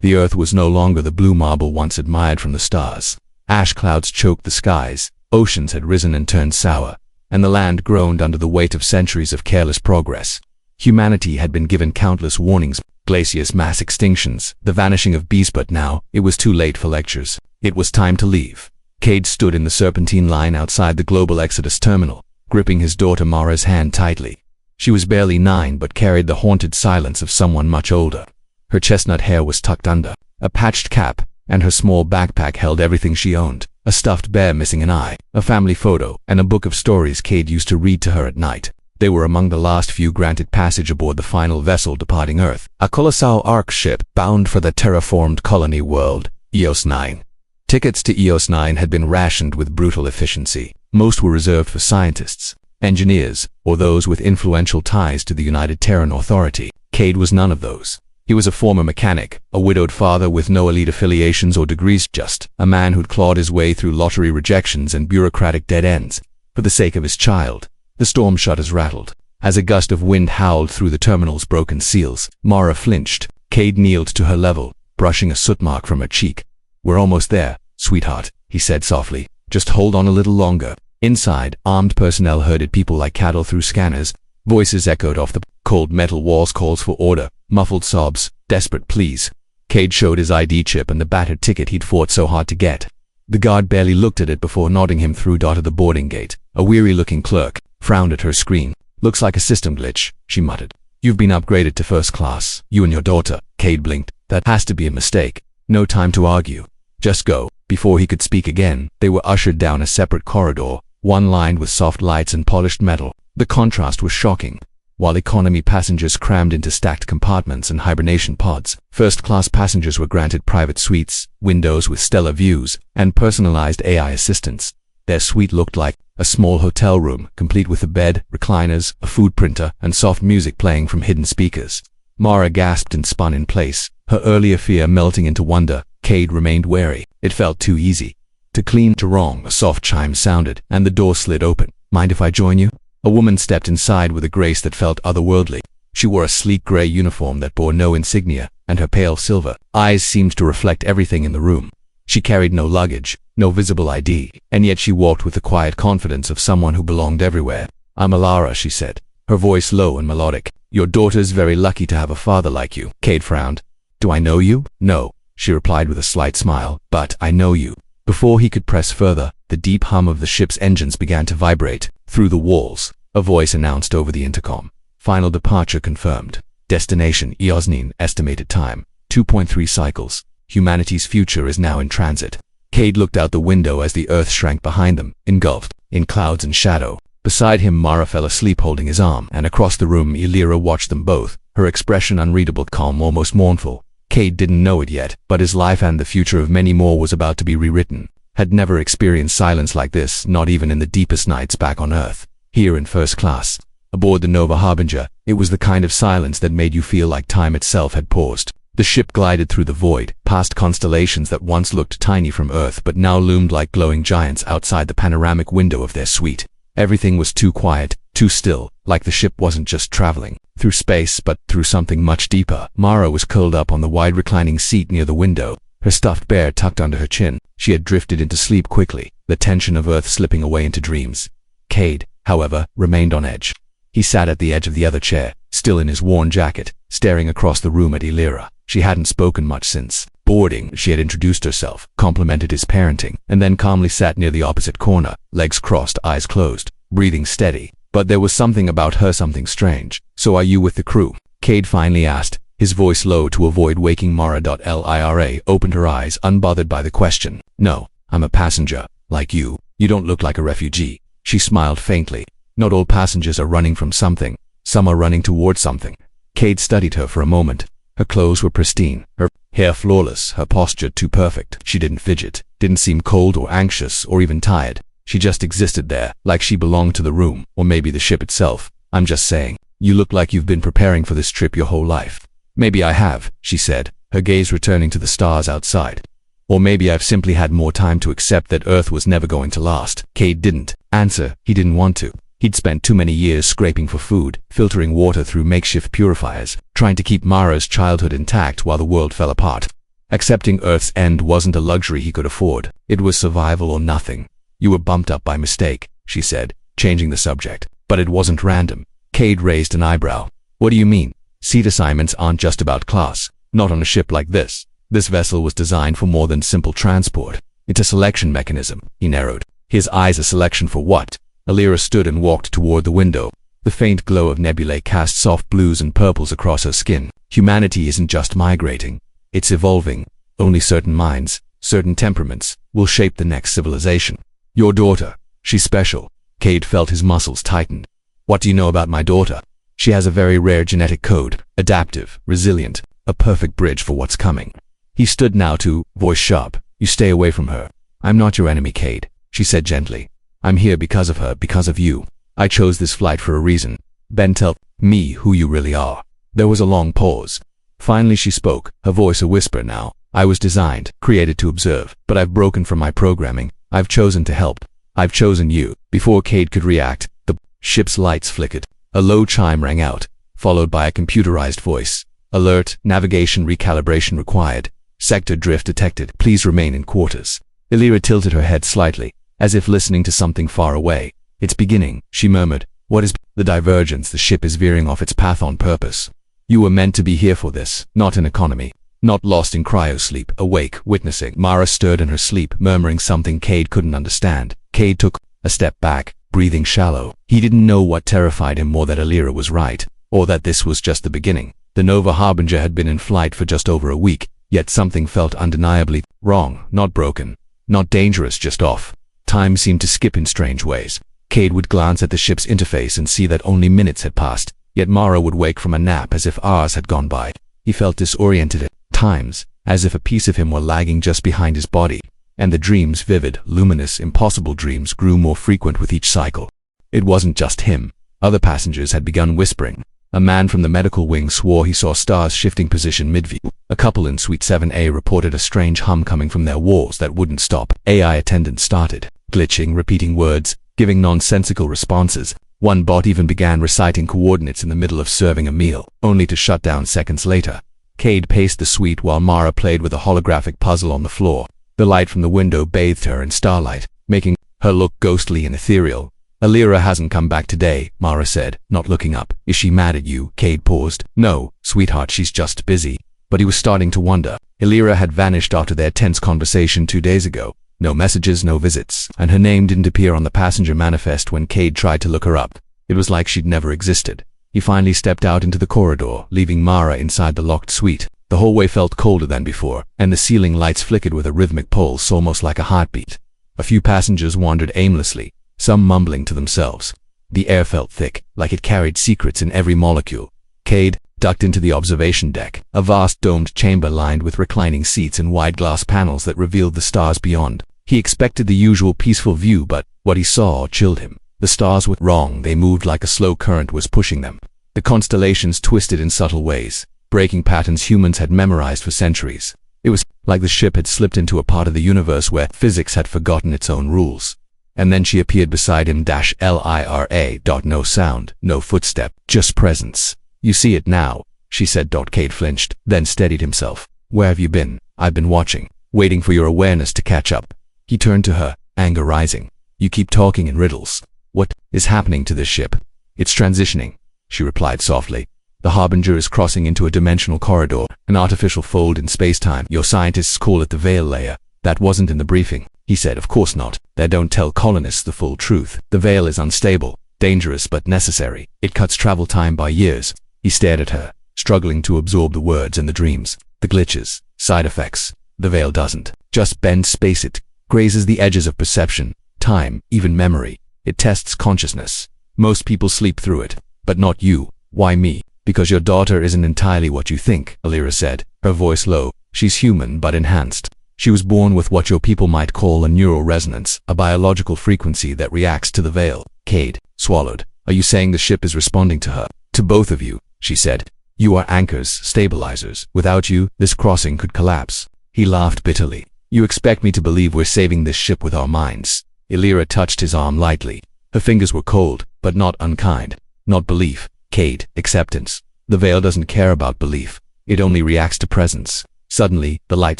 The Earth was no longer the blue marble once admired from the stars. Ash clouds choked the skies, oceans had risen and turned sour, and the land groaned under the weight of centuries of careless progress. Humanity had been given countless warnings, glaciers, mass extinctions, the vanishing of bees, but now it was too late for lectures. It was time to leave. Cade stood in the serpentine line outside the Global Exodus terminal, gripping his daughter Mara's hand tightly. She was barely 9 but carried the haunted silence of someone much older. Her chestnut hair was tucked under a patched cap, and her small backpack held everything she owned: a stuffed bear missing an eye, a family photo, and a book of stories Cade used to read to her at night. They were among the last few granted passage aboard the final vessel departing Earth, a colossal ark ship bound for the terraformed colony world, EOS 9. Tickets to EOS 9 had been rationed with brutal efficiency. Most were reserved for scientists, engineers, or those with influential ties to the United Terran Authority. Cade was none of those. He was a former mechanic, a widowed father with no elite affiliations or degrees, just a man who'd clawed his way through lottery rejections and bureaucratic dead ends for the sake of his child. The storm shutters rattled. As a gust of wind howled through the terminal's broken seals, Mara flinched. Cade kneeled to her level, brushing a soot mark from her cheek. "We're almost there, sweetheart," he said softly. "Just hold on a little longer." Inside, armed personnel herded people like cattle through scanners. Voices echoed off the cold metal walls, calls for order, muffled sobs, desperate pleas. Cade showed his ID chip and the battered ticket he'd fought so hard to get. The guard barely looked at it before nodding him through to the boarding gate. A weary-looking clerk frowned at her screen. "Looks like a system glitch," she muttered. "You've been upgraded to first class, you and your daughter." Cade blinked. "That has to be a mistake. No time to argue. Just go." Before he could speak again, they were ushered down a separate corridor, one lined with soft lights and polished metal. The contrast was shocking. While economy passengers crammed into stacked compartments and hibernation pods, first-class passengers were granted private suites, windows with stellar views, and personalized AI assistants. Their suite looked like a small hotel room, complete with a bed, recliners, a food printer, and soft music playing from hidden speakers. Mara gasped and spun in place, her earlier fear melting into wonder. Cade remained wary. It felt too easy. To clean to wrong, a soft chime sounded, and the door slid open. "Mind if I join you?" A woman stepped inside with a grace that felt otherworldly. She wore a sleek gray uniform that bore no insignia, and her pale silver eyes seemed to reflect everything in the room. She carried no luggage, no visible ID, and yet she walked with the quiet confidence of someone who belonged everywhere. "I'm Elira," she said, her voice low and melodic. "Your daughter's very lucky to have a father like you." Cade frowned. "Do I know you?" "No," she replied with a slight smile, "but I know you." Before he could press further, the deep hum of the ship's engines began to vibrate. Through the walls, a voice announced over the intercom. "Final departure confirmed. Destination EOS 9, estimated time 2.3 cycles. Humanity's future is now in transit." Cade looked out the window as the Earth shrank behind them, engulfed in clouds and shadow. Beside him, Mara fell asleep holding his arm, and across the room Elira watched them both, her expression unreadable, calm, almost mournful. Cade didn't know it yet, but his life and the future of many more was about to be rewritten. Had never experienced silence like this, not even in the deepest nights back on Earth. Here in first class, aboard the Nova Harbinger, it was the kind of silence that made you feel like time itself had paused. The ship glided through the void, past constellations that once looked tiny from Earth but now loomed like glowing giants outside the panoramic window of their suite. Everything was too quiet, too still, like the ship wasn't just traveling through space but through something much deeper. Mara was curled up on the wide reclining seat near the window, her stuffed bear tucked under her chin. She had drifted into sleep quickly, the tension of Earth slipping away into dreams. Cade, however, remained on edge. He sat at the edge of the other chair, still in his worn jacket, staring across the room at Elira. She hadn't spoken much since boarding. She had introduced herself, complimented his parenting, and then calmly sat near the opposite corner, legs crossed, eyes closed, breathing steady. But there was something about her, something strange. "So are you with the crew?" Cade finally asked, his voice low to avoid waking Mara. Elira opened her eyes, unbothered by the question. "No, I'm a passenger, like you. You don't look like a refugee." She smiled faintly. "Not all passengers are running from something. Some are running towards something." Cade studied her for a moment. Her clothes were pristine, her hair flawless, her posture too perfect. She didn't fidget, didn't seem cold or anxious or even tired. She just existed there, like she belonged to the room, or maybe the ship itself. "I'm just saying, you look like you've been preparing for this trip your whole life." "Maybe I have," she said, her gaze returning to the stars outside. "Or maybe I've simply had more time to accept that Earth was never going to last." Cade didn't answer. He didn't want to. He'd spent too many years scraping for food, filtering water through makeshift purifiers, trying to keep Mara's childhood intact while the world fell apart. Accepting Earth's end wasn't a luxury he could afford. It was survival or nothing. You were bumped up by mistake, she said, changing the subject. But it wasn't random. Cade raised an eyebrow. What do you mean? Seat assignments aren't just about class. Not on a ship like this. This vessel was designed for more than simple transport. It's a selection mechanism, he narrowed. His eyes a selection for what? Elira stood and walked toward the window. The faint glow of nebulae cast soft blues and purples across her skin. Humanity isn't just migrating. It's evolving. Only certain minds, certain temperaments, will shape the next civilization. Your daughter, she's special. Cade felt his muscles tighten. What do you know about my daughter? She has a very rare genetic code, adaptive, resilient, a perfect bridge for what's coming. He stood now to, voice sharp, you stay away from her. I'm not your enemy, Cade, she said gently. I'm here because of her, because of you. I chose this flight for a reason. Ben, tell me who you really are. There was a long pause. Finally she spoke, her voice a whisper now. I was designed, created to observe, but I've broken from my programming. I've chosen to help. I've chosen you. Before Cade could react, the ship's lights flickered. A low chime rang out, followed by a computerized voice. Alert, navigation recalibration required. Sector drift detected. Please remain in quarters. Elira tilted her head slightly, as if listening to something far away. It's beginning, she murmured. What is the divergence? The ship is veering off its path on purpose. You were meant to be here for this, not in economy. Not lost in cryosleep, awake, witnessing. Mara stirred in her sleep, murmuring something Cade couldn't understand. Cade took a step back, breathing shallow. He didn't know what terrified him more, that Elira was right, or that this was just the beginning. The Nova Harbinger had been in flight for just over a week, yet something felt undeniably wrong, not broken, not dangerous, just off. Time seemed to skip in strange ways. Cade would glance at the ship's interface and see that only minutes had passed, yet Mara would wake from a nap as if hours had gone by. He felt disoriented at times, as if a piece of him were lagging just behind his body, and the dreams, vivid, luminous, impossible dreams, grew more frequent with each cycle. It wasn't just him. Other passengers had begun whispering. A man from the medical wing swore he saw stars shifting position mid-view. A couple in Suite 7A reported a strange hum coming from their walls that wouldn't stop. AI attendants started glitching, repeating words, giving nonsensical responses. One bot even began reciting coordinates in the middle of serving a meal, only to shut down seconds later. Cade paced the suite while Mara played with a holographic puzzle on the floor. The light from the window bathed her in starlight, making her look ghostly and ethereal. Elira hasn't come back today, Mara said, not looking up. Is she mad at you? Cade paused. No, sweetheart, she's just busy. But he was starting to wonder. Elira had vanished after their tense conversation 2 days ago. No messages, no visits, and her name didn't appear on the passenger manifest when Cade tried to look her up. It was like she'd never existed. He finally stepped out into the corridor, leaving Mara inside the locked suite. The hallway felt colder than before, and the ceiling lights flickered with a rhythmic pulse, almost like a heartbeat. A few passengers wandered aimlessly, some mumbling to themselves. The air felt thick, like it carried secrets in every molecule. Cade ducked into the observation deck, a vast domed chamber lined with reclining seats and wide glass panels that revealed the stars beyond. He expected the usual peaceful view, but what he saw chilled him. The stars were wrong. They moved like a slow current was pushing them. The constellations twisted in subtle ways, breaking patterns humans had memorized for centuries. It was like the ship had slipped into a part of the universe where physics had forgotten its own rules. And then she appeared beside him. Lira. No sound, no footstep, just presence. You see it now, she said. Cade flinched, then steadied himself. Where have you been? I've been watching, waiting for your awareness to catch up. He turned to her, anger rising. You keep talking in riddles. What is happening to this ship? It's transitioning, she replied softly. The Harbinger is crossing into a dimensional corridor, an artificial fold in space-time. Your scientists call it the veil layer. That wasn't in the briefing, he said. Of course not. They don't tell colonists the full truth. The veil is unstable, dangerous but necessary. It cuts travel time by years. He stared at her, struggling to absorb the words and the dreams, the glitches, side effects. The veil doesn't just bend space, it grazes the edges of perception, time, even memory. It tests consciousness. Most people sleep through it, but not you. Why me? Because your daughter isn't entirely what you think, Elira said, her voice low. She's human but enhanced. She was born with what your people might call a neural resonance, a biological frequency that reacts to the veil. Cade swallowed. Are you saying the ship is responding to her? To both of you, she said. You are anchors, stabilizers. Without you, this crossing could collapse. He laughed bitterly. You expect me to believe we're saving this ship with our minds? Elira touched his arm lightly. Her fingers were cold, but not unkind. Not belief, Cade, acceptance. The veil doesn't care about belief. It only reacts to presence. Suddenly, the light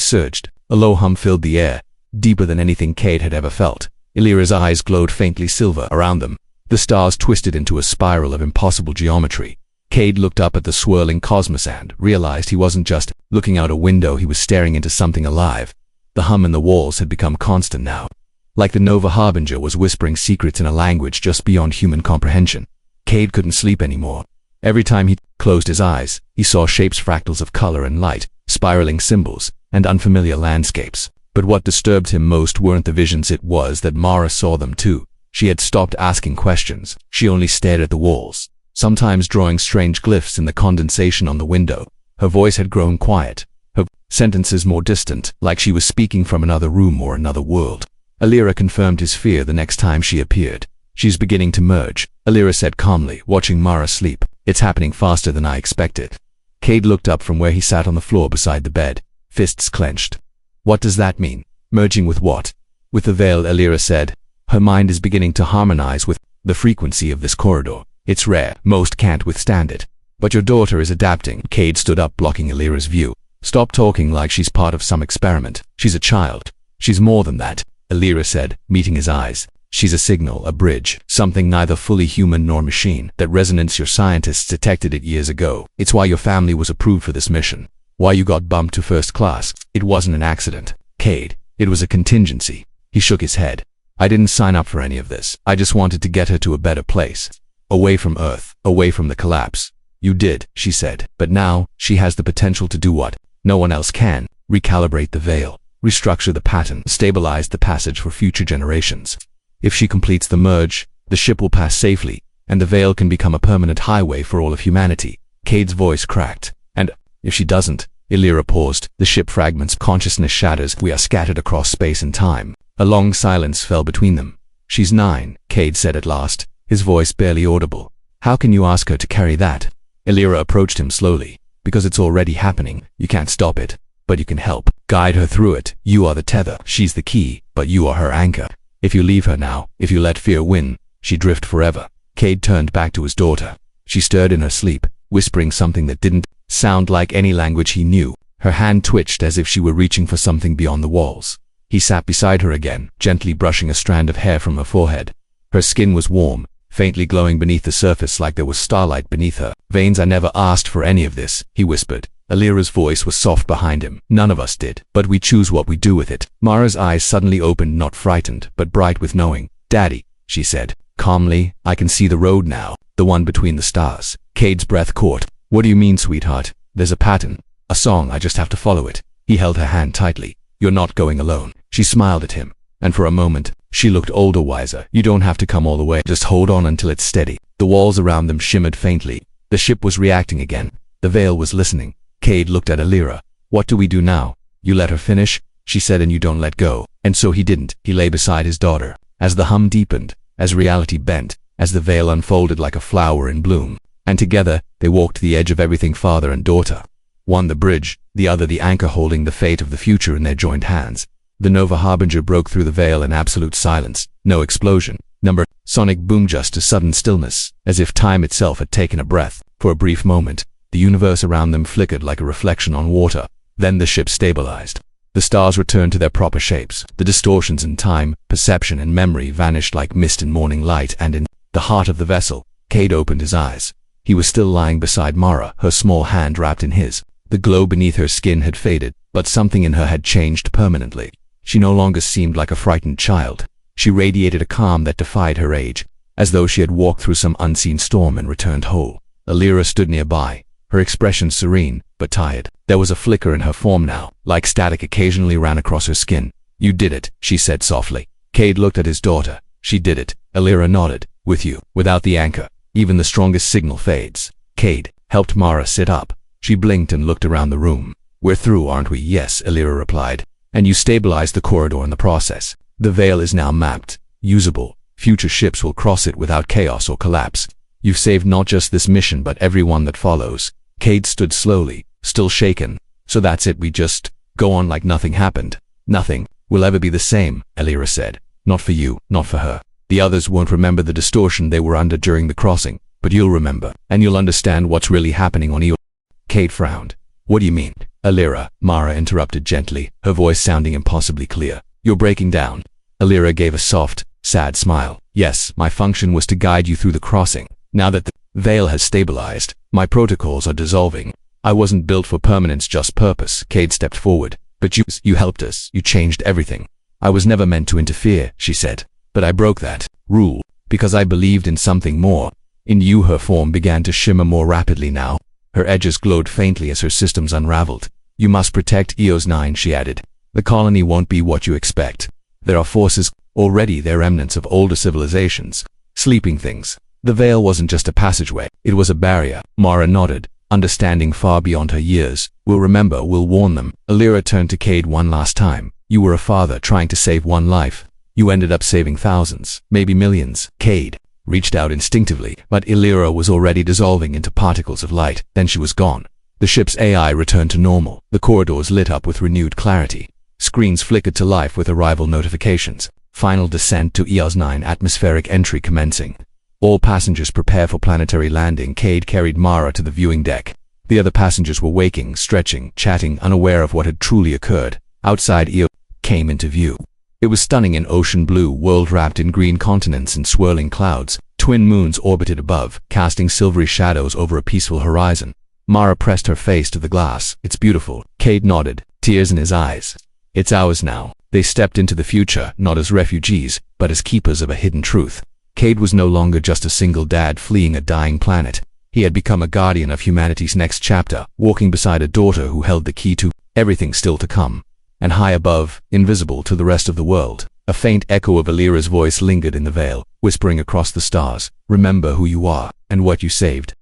surged. A low hum filled the air, deeper than anything Cade had ever felt. Elira's eyes glowed faintly silver around them. The stars twisted into a spiral of impossible geometry. Cade looked up at the swirling cosmos and realized he wasn't just looking out a window, he was staring into something alive. The hum in the walls had become constant now. Like the Nova Harbinger was whispering secrets in a language just beyond human comprehension. Cade couldn't sleep anymore. Every time he closed his eyes, he saw shapes, fractals of color and light, spiraling symbols, and unfamiliar landscapes. But what disturbed him most weren't the visions, it was that Mara saw them too. She had stopped asking questions. She only stared at the walls, sometimes drawing strange glyphs in the condensation on the window. Her voice had grown quiet, her sentences more distant, like she was speaking from another room or another world. Elira confirmed his fear the next time she appeared. She's beginning to merge, Elira said calmly, watching Mara sleep. It's happening faster than I expected. Cade looked up from where he sat on the floor beside the bed, fists clenched. What does that mean? Merging with what? With the veil, Elira said. Her mind is beginning to harmonize with the frequency of this corridor. It's rare, most can't withstand it. But your daughter is adapting. Cade stood up, blocking Elira's view. Stop talking like she's part of some experiment. She's a child. She's more than that, Elira said, meeting his eyes. She's a signal, a bridge, something neither fully human nor machine. That resonance, your scientists detected it years ago. It's why your family was approved for this mission. Why you got bumped to first class. It wasn't an accident, Cade. It was a contingency. He shook his head. I didn't sign up for any of this. I just wanted to get her to a better place. Away from Earth, away from the collapse. You did, she said. But now, she has the potential to do what no one else can. Recalibrate the veil. Restructure the pattern. Stabilize the passage for future generations. If she completes the merge, the ship will pass safely, and the veil can become a permanent highway for all of humanity. Cade's voice cracked. And if she doesn't, Elira paused. The ship fragments, consciousness shatters. We are scattered across space and time. A long silence fell between them. She's 9, Cade said at last, his voice barely audible. How can you ask her to carry that? Elira approached him slowly. Because it's already happening. You can't stop it. But you can help. Guide her through it. You are the tether. She's the key, but you are her anchor. If you leave her now, if you let fear win, she drift forever. Cade turned back to his daughter. She stirred in her sleep, whispering something that didn't sound like any language he knew. Her hand twitched as if she were reaching for something beyond the walls. He sat beside her again, gently brushing a strand of hair from her forehead. Her skin was warm, faintly glowing beneath the surface like there was starlight beneath her veins. I never asked for any of this, he whispered. Elira's voice was soft behind him. None of us did, but we choose what we do with it. Mara's eyes suddenly opened, not frightened, but bright with knowing. Daddy, she said, calmly, I can see the road now, the one between the stars. Cade's breath caught. What do you mean, sweetheart? There's a pattern, a song, I just have to follow it. He held her hand tightly. You're not going alone. She smiled at him, and for a moment, she looked older, wiser. You don't have to come all the way, just hold on until it's steady. The walls around them shimmered faintly. The ship was reacting again. The veil was listening. Cade looked at Elira. What do we do now? You let her finish, she said, and you don't let go. And so he didn't. He lay beside his daughter. As the hum deepened, as reality bent, as the veil unfolded like a flower in bloom, and together they walked to the edge of everything, father and daughter. One the bridge, the other the anchor, holding the fate of the future in their joined hands. The Nova Harbinger broke through the veil in absolute silence. No explosion. Number sonic boom, just a sudden stillness, as if time itself had taken a breath. For a brief moment, the universe around them flickered like a reflection on water. Then the ship stabilized. The stars returned to their proper shapes. The distortions in time, perception, and memory vanished like mist in morning light, and in the heart of the vessel, Cade opened his eyes. He was still lying beside Mara, her small hand wrapped in his. The glow beneath her skin had faded, but something in her had changed permanently. She no longer seemed like a frightened child. She radiated a calm that defied her age, as though she had walked through some unseen storm and returned whole. Elira stood nearby, her expression serene, but tired. There was a flicker in her form now, like static occasionally ran across her skin. You did it, she said softly. Cade looked at his daughter. She did it. Elira nodded. With you. Without the anchor, even the strongest signal fades. Cade helped Mara sit up. She blinked and looked around the room. We're through, aren't we? Yes, Elira replied. And you stabilized the corridor in the process. The veil is now mapped, usable. Future ships will cross it without chaos or collapse. You've saved not just this mission but everyone that follows. Cade stood slowly, still shaken. So that's it, we just go on like nothing happened. Nothing will ever be the same, Elira said. Not for you, not for her. The others won't remember the distortion they were under during the crossing, but you'll remember, and you'll understand what's really happening on Elira. Cade frowned. What do you mean? Elira, Mara interrupted gently, her voice sounding impossibly clear. You're breaking down. Elira gave a soft, sad smile. Yes, my function was to guide you through the crossing. Now that the veil has stabilized, my protocols are dissolving. I wasn't built for permanence, just purpose. Cade stepped forward. But you helped us. You changed everything. I was never meant to interfere, she said. But I broke that rule because I believed in something more. In you, her form began to shimmer more rapidly now. Her edges glowed faintly as her systems unraveled. You must protect EOS 9, she added. The colony won't be what you expect. There are forces, already they're remnants of older civilizations, sleeping things. The veil wasn't just a passageway, it was a barrier. Mara nodded, understanding far beyond her years. We'll remember, we'll warn them. Elira turned to Cade one last time. You were a father trying to save one life. You ended up saving thousands, maybe millions. Cade reached out instinctively, but Elira was already dissolving into particles of light. Then she was gone. The ship's AI returned to normal. The corridors lit up with renewed clarity. Screens flickered to life with arrival notifications. Final descent to EOS 9, atmospheric entry commencing. All passengers prepare for planetary landing. Cade carried Mara to the viewing deck. The other passengers were waking, stretching, chatting, unaware of what had truly occurred. Outside, EOS came into view. It was stunning, in ocean blue, world wrapped in green continents and swirling clouds. Twin moons orbited above, casting silvery shadows over a peaceful horizon. Mara pressed her face to the glass. It's beautiful. Cade nodded, tears in his eyes. It's ours now. They stepped into the future, not as refugees, but as keepers of a hidden truth. Cade was no longer just a single dad fleeing a dying planet. He had become a guardian of humanity's next chapter, walking beside a daughter who held the key to everything still to come. And high above, invisible to the rest of the world, a faint echo of Elira's voice lingered in the veil, whispering across the stars. Remember who you are, and what you saved.